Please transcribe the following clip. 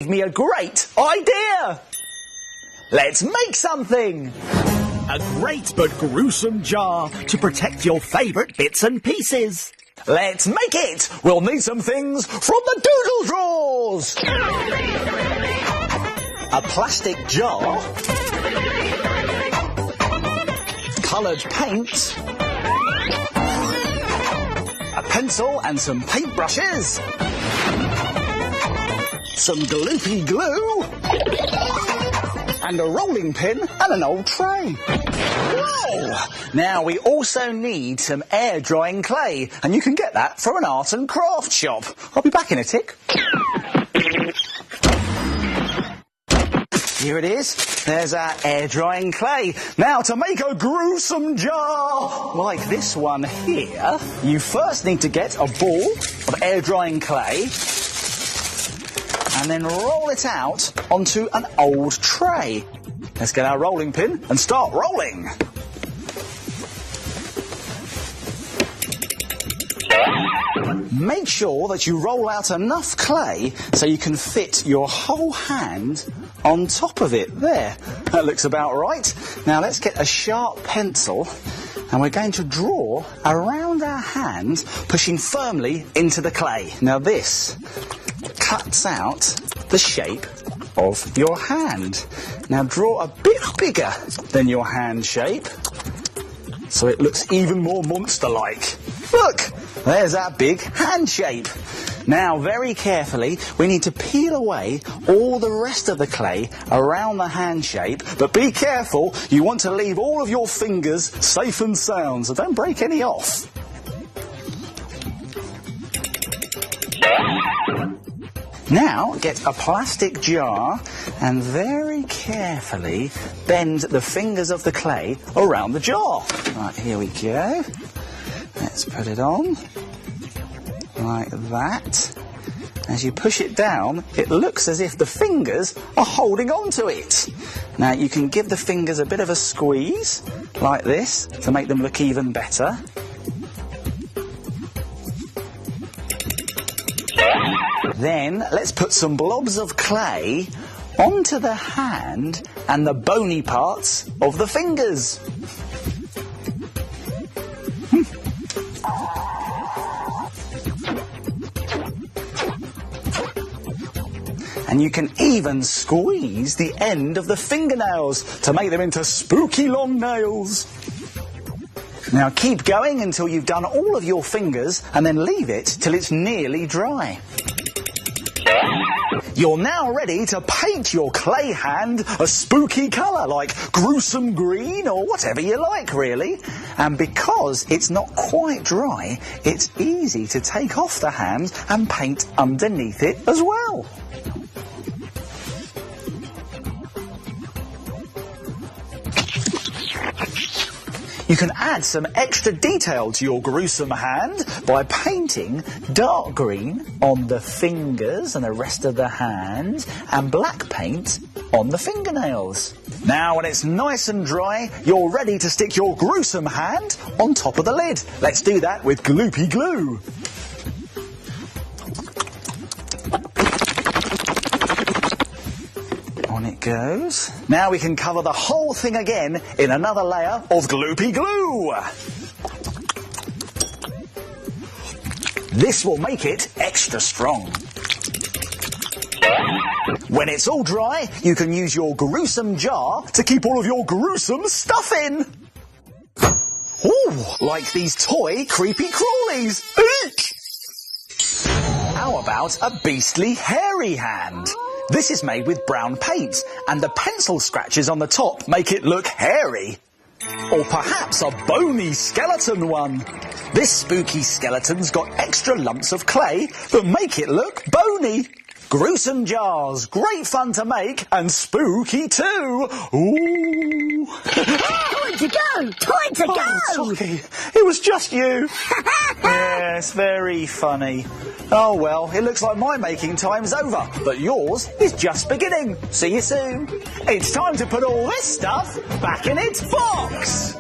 Gave me a great idea! Let's make something! A great but gruesome jar to protect your favourite bits and pieces. Let's make it! We'll need some things from the doodle drawers! A plastic jar, coloured paint, a pencil and some paintbrushes, some gloopy glue, and a rolling pin and an old tray. Whoa! Now we also need some air drying clay, and you can get that from an art and craft shop. I'll be back in a tick. Here it is. There's our air drying clay. Now to make a gruesome jar like this one here, you first need to get a ball of air drying clay and then roll it out onto an old tray. Let's get our rolling pin and start rolling. Make sure that you roll out enough clay so you can fit your whole hand on top of it. There, that looks about right. Now let's get a sharp pencil and we're going to draw around our hand, pushing firmly into the clay. Now this cuts out the shape of your hand. Now draw a bit bigger than your hand shape so it looks even more monster-like. Look, there's our big hand shape. Now, very carefully, we need to peel away all the rest of the clay around the hand shape, but be careful, you want to leave all of your fingers safe and sound, so don't break any off. Now, get a plastic jar and very carefully bend the fingers of the clay around the jar. Right, here we go. Let's put it on, like that. As you push it down, it looks as if the fingers are holding on to it. Now, you can give the fingers a bit of a squeeze, like this, to make them look even better. Then, let's put some blobs of clay onto the hand and the bony parts of the fingers. And you can even squeeze the end of the fingernails to make them into spooky long nails. Now keep going until you've done all of your fingers and then leave it till it's nearly dry. You're now ready to paint your clay hand a spooky colour like gruesome green or whatever you like really. And because it's not quite dry, it's easy to take off the hand and paint underneath it as well. You can add some extra detail to your gruesome hand by painting dark green on the fingers and the rest of the hand and black paint on the fingernails. Now when it's nice and dry, you're ready to stick your gruesome hand on top of the lid. Let's do that with gloopy glue. On it goes. Now we can cover the whole thing again in another layer of gloopy glue. This will make it extra strong. When it's all dry, you can use your gruesome jar to keep all of your gruesome stuff in. Ooh, like these toy creepy crawlies. Eek! How about a beastly hairy hand? This is made with brown paint, and the pencil scratches on the top make it look hairy. Or perhaps a bony skeleton one. This spooky skeleton's got extra lumps of clay that make it look bony. Gruesome jars, great fun to make, and spooky too. Ooh. Time to go! Time to go! Tocky, it was just you. Yes, very funny. Oh well, it looks like my making time's over, but yours is just beginning. See you soon. It's time to put all this stuff back in its box.